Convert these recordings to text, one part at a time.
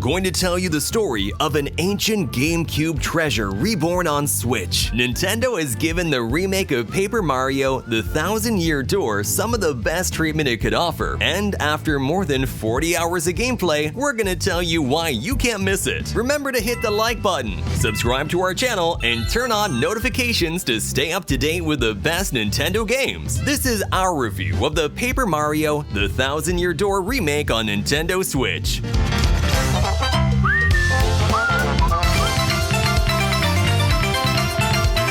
going to tell you the story of an ancient GameCube treasure reborn on Switch. Nintendo has given the remake of Paper Mario: The Thousand-Year Door some of the best treatment it could offer, and after more than 40 hours of gameplay, we're gonna tell you why you can't miss it. Remember to hit the like button, subscribe to our channel, and turn on notifications to stay up to date with the best Nintendo games. This is our review of the Paper Mario: The Thousand-Year Door remake on Nintendo Switch.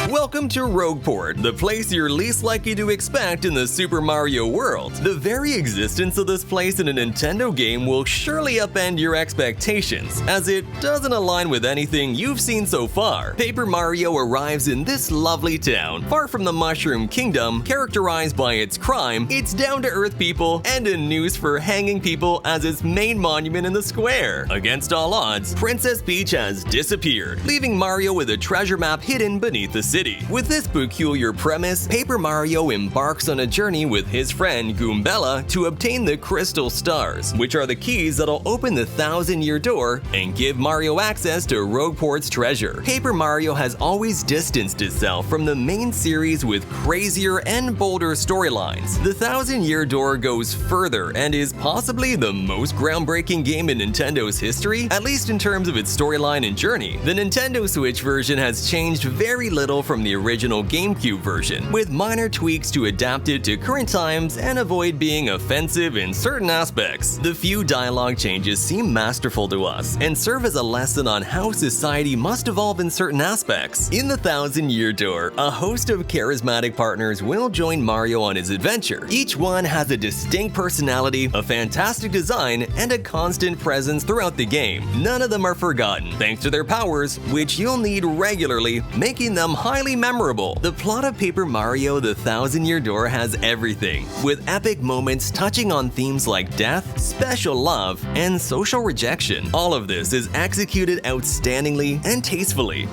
Welcome to Rogueport, the place you're least likely to expect in the Super Mario world. The very existence of this place in a Nintendo game will surely upend your expectations, as it doesn't align with anything you've seen so far. Paper Mario arrives in this lovely town, far from the Mushroom Kingdom, characterized by its crime, its down-to-earth people, and a noose for hanging people as its main monument in the square. Against all odds, Princess Peach has disappeared, leaving Mario with a treasure map hidden beneath the city. With this peculiar premise, Paper Mario embarks on a journey with his friend Goombella to obtain the Crystal Stars, which are the keys that'll open the Thousand-Year Door and give Mario access to Rogueport's treasure. Paper Mario has always distanced itself from the main series with crazier and bolder storylines. The Thousand-Year Door goes further and is possibly the most groundbreaking game in Nintendo's history, at least in terms of its storyline and journey. The Nintendo Switch version has changed very little from the original GameCube version, with minor tweaks to adapt it to current times and avoid being offensive in certain aspects. The few dialogue changes seem masterful to us and serve as a lesson on how society must evolve in certain aspects. In the Thousand-Year Door, a host of charismatic partners will join Mario on his adventure. Each one has a distinct personality, a fantastic design, and a constant presence throughout the game. None of them are forgotten, thanks to their powers, which you'll need regularly, making them highly memorable. The plot of Paper Mario: The Thousand-Year Door has everything, with epic moments touching on themes like death, special love, and social rejection. All of this is executed outstandingly and tastefully.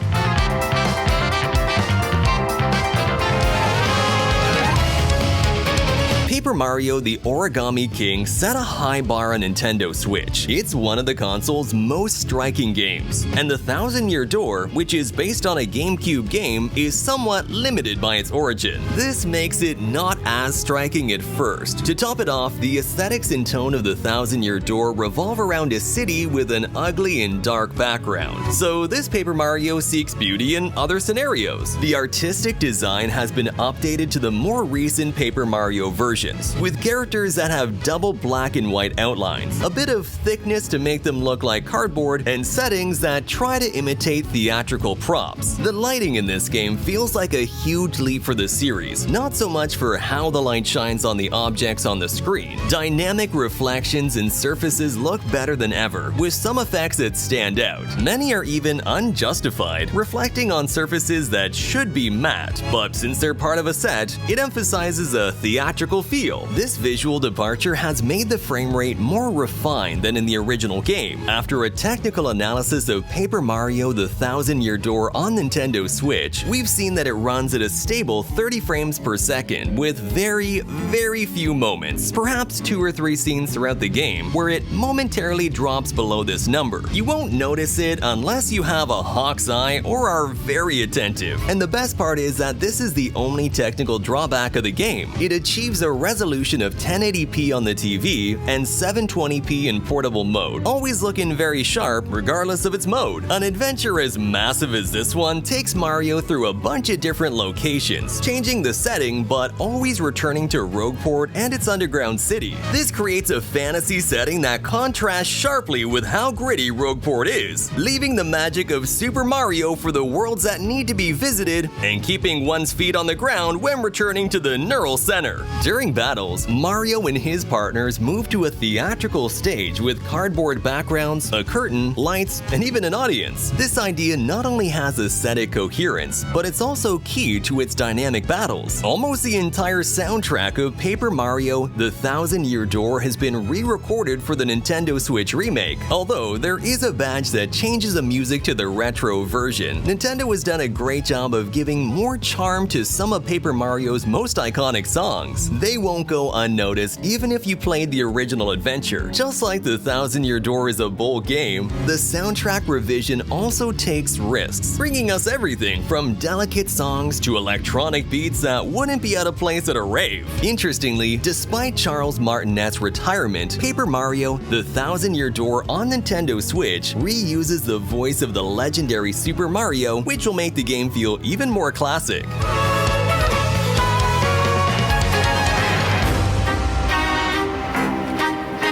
Paper Mario: The Origami King set a high bar on Nintendo Switch. It's one of the console's most striking games, and The Thousand-Year Door, which is based on a GameCube game, is somewhat limited by its origin. This makes it not as striking at first. To top it off, the aesthetics and tone of The Thousand-Year Door revolve around a city with an ugly and dark background, so this Paper Mario seeks beauty in other scenarios. The artistic design has been updated to the more recent Paper Mario version, with characters that have double black and white outlines, a bit of thickness to make them look like cardboard, and settings that try to imitate theatrical props. The lighting in this game feels like a huge leap for the series, not so much for how the light shines on the objects on the screen. Dynamic reflections and surfaces look better than ever, with some effects that stand out. Many are even unjustified, reflecting on surfaces that should be matte, but since they're part of a set, it emphasizes a theatrical feel. This visual departure has made the frame rate more refined than in the original game. After a technical analysis of Paper Mario: The Thousand-Year Door on Nintendo Switch, we've seen that it runs at a stable 30 frames per second, with very few moments, perhaps 2 or 3 scenes throughout the game, where it momentarily drops below this number. You won't notice it unless you have a hawk's eye or are very attentive. And the best part is that this is the only technical drawback of the game. It achieves a resolution of 1080p on the TV and 720p in portable mode, always looking very sharp regardless of its mode. An adventure as massive as this one takes Mario through a bunch of different locations, changing the setting but always returning to Rogueport and its underground city. This creates a fantasy setting that contrasts sharply with how gritty Rogueport is, leaving the magic of Super Mario for the worlds that need to be visited and keeping one's feet on the ground when returning to the neural center. During battles, Mario and his partners move to a theatrical stage with cardboard backgrounds, a curtain, lights, and even an audience. This idea not only has aesthetic coherence, but it's also key to its dynamic battles. Almost the entire soundtrack of Paper Mario: The Thousand-Year Door has been re-recorded for the Nintendo Switch remake, although there is a badge that changes the music to the retro version. Nintendo has done a great job of giving more charm to some of Paper Mario's most iconic songs. They won't won't go unnoticed even if you played the original adventure. Just like the Thousand Year Door is a bold game, the soundtrack revision also takes risks, bringing us everything from delicate songs to electronic beats that wouldn't be out of place at a rave. Interestingly, despite Charles Martinet's retirement, Paper Mario: The Thousand Year Door on Nintendo Switch reuses the voice of the legendary Super Mario, which will make the game feel even more classic.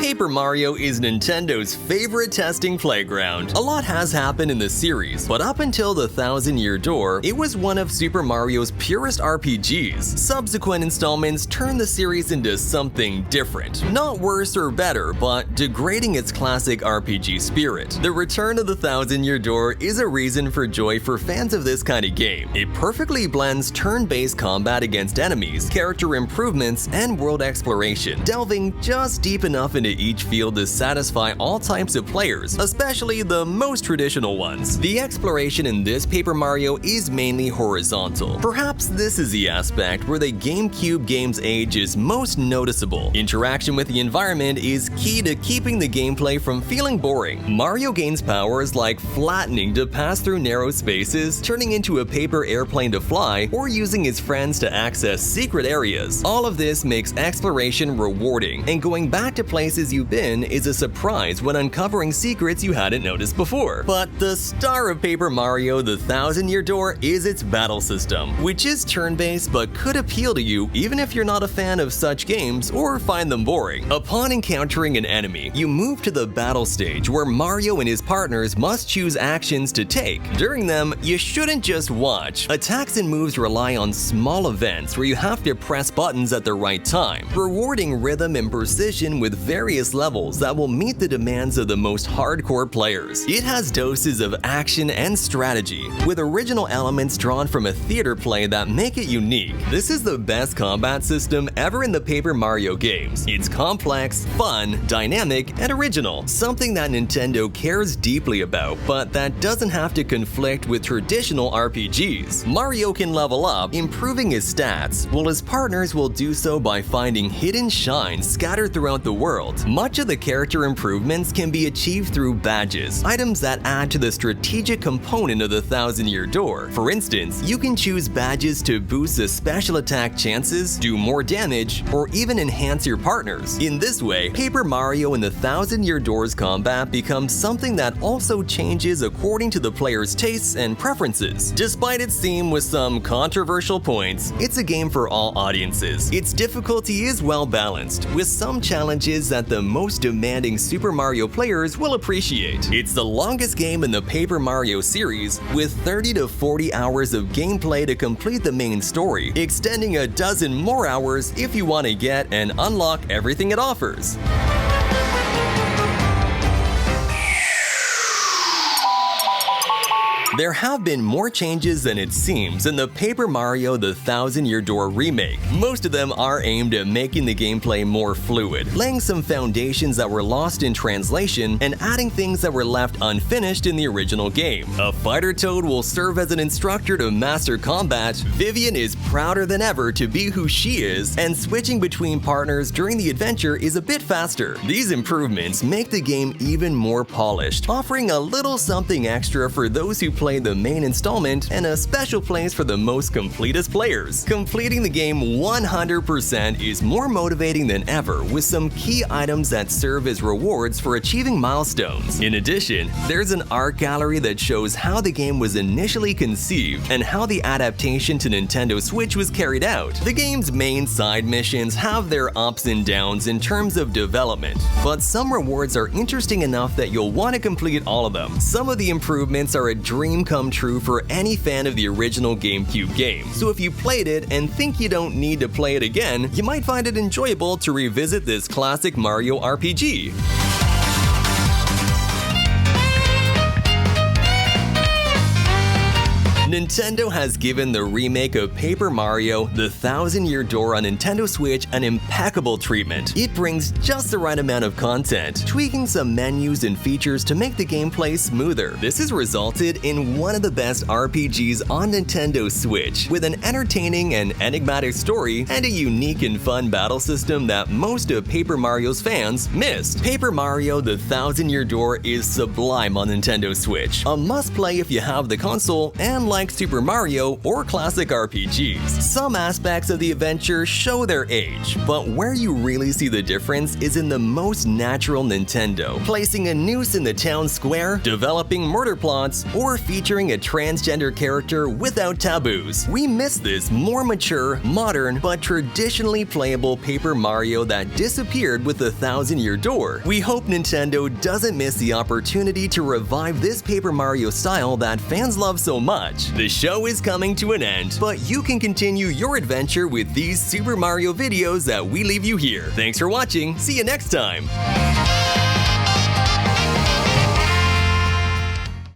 Paper Mario is Nintendo's favorite testing playground. A lot has happened in the series, but up until The Thousand Year Door, it was one of Super Mario's purest RPGs. Subsequent installments turned the series into something different. Not worse or better, but degrading its classic RPG spirit. The return of The Thousand Year Door is a reason for joy for fans of this kind of game. It perfectly blends turn-based combat against enemies, character improvements, and world exploration, delving just deep enough into each field to satisfy all types of players, especially the most traditional ones. The exploration in this Paper Mario is mainly horizontal. Perhaps this is the aspect where the GameCube game's age is most noticeable. Interaction with the environment is key to keeping the gameplay from feeling boring. Mario gains powers like flattening to pass through narrow spaces, turning into a paper airplane to fly, or using his friends to access secret areas. All of this makes exploration rewarding, and going back to places you've been is a surprise when uncovering secrets you hadn't noticed before. But the star of Paper Mario: The Thousand Year Door is its battle system, which is turn-based but could appeal to you even if you're not a fan of such games or find them boring. Upon encountering an enemy, you move to the battle stage where Mario and his partners must choose actions to take. During them, you shouldn't just watch. Attacks and moves rely on small events where you have to press buttons at the right time, rewarding rhythm and precision with various levels that will meet the demands of the most hardcore players. It has doses of action and strategy, with original elements drawn from a theater play that make it unique. This is the best combat system ever in the Paper Mario games. It's complex, fun, dynamic, and original, something that Nintendo cares deeply about, but that doesn't have to conflict with traditional RPGs. Mario can level up, improving his stats, while his partners will do so by finding hidden shines scattered throughout the world. Much of the character improvements can be achieved through badges, items that add to the strategic component of the Thousand Year Door. For instance, you can choose badges to boost the special attack chances, do more damage, or even enhance your partners. In this way, Paper Mario and the Thousand Year Door's combat becomes something that also changes according to the player's tastes and preferences. Despite its theme with some controversial points, it's a game for all audiences. Its difficulty is well balanced, with some challenges that the most demanding Super Mario players will appreciate. It's the longest game in the Paper Mario series, with 30 to 40 hours of gameplay to complete the main story, extending a dozen more hours if you want to get and unlock everything it offers. There have been more changes than it seems in the Paper Mario: The Thousand Year Door remake. Most of them are aimed at making the gameplay more fluid, laying some foundations that were lost in translation and adding things that were left unfinished in the original game. A fighter toad will serve as an instructor to master combat, Vivian is prouder than ever to be who she is, and switching between partners during the adventure is a bit faster. These improvements make the game even more polished, offering a little something extra for those who play the main installment and a special place for the most completest players. Completing the game 100% is more motivating than ever, with some key items that serve as rewards for achieving milestones. In addition, there's an art gallery that shows how the game was initially conceived and how the adaptation to Nintendo Switch was carried out. The game's main side missions have their ups and downs in terms of development, but some rewards are interesting enough that you'll want to complete all of them. Some of the improvements are a dream come true for any fan of the original GameCube game, so if you played it and think you don't need to play it again, you might find it enjoyable to revisit this classic Mario RPG. Nintendo has given the remake of Paper Mario: The Thousand-Year Door on Nintendo Switch an impeccable treatment. It brings just the right amount of content, tweaking some menus and features to make the gameplay smoother. This has resulted in one of the best RPGs on Nintendo Switch, with an entertaining and enigmatic story and a unique and fun battle system that most of Paper Mario's fans missed. Paper Mario: The Thousand-Year Door is sublime on Nintendo Switch, a must-play if you have the console and like Super Mario or classic RPGs. Some aspects of the adventure show their age, but where you really see the difference is in the most natural Nintendo, placing a noose in the town square, developing murder plots, or featuring a transgender character without taboos. We miss this more mature, modern, but traditionally playable Paper Mario that disappeared with The Thousand-Year Door. We hope Nintendo doesn't miss the opportunity to revive this Paper Mario style that fans love so much. The show is coming to an end, but you can continue your adventure with these Super Mario videos that we leave you here. Thanks for watching. See you next time.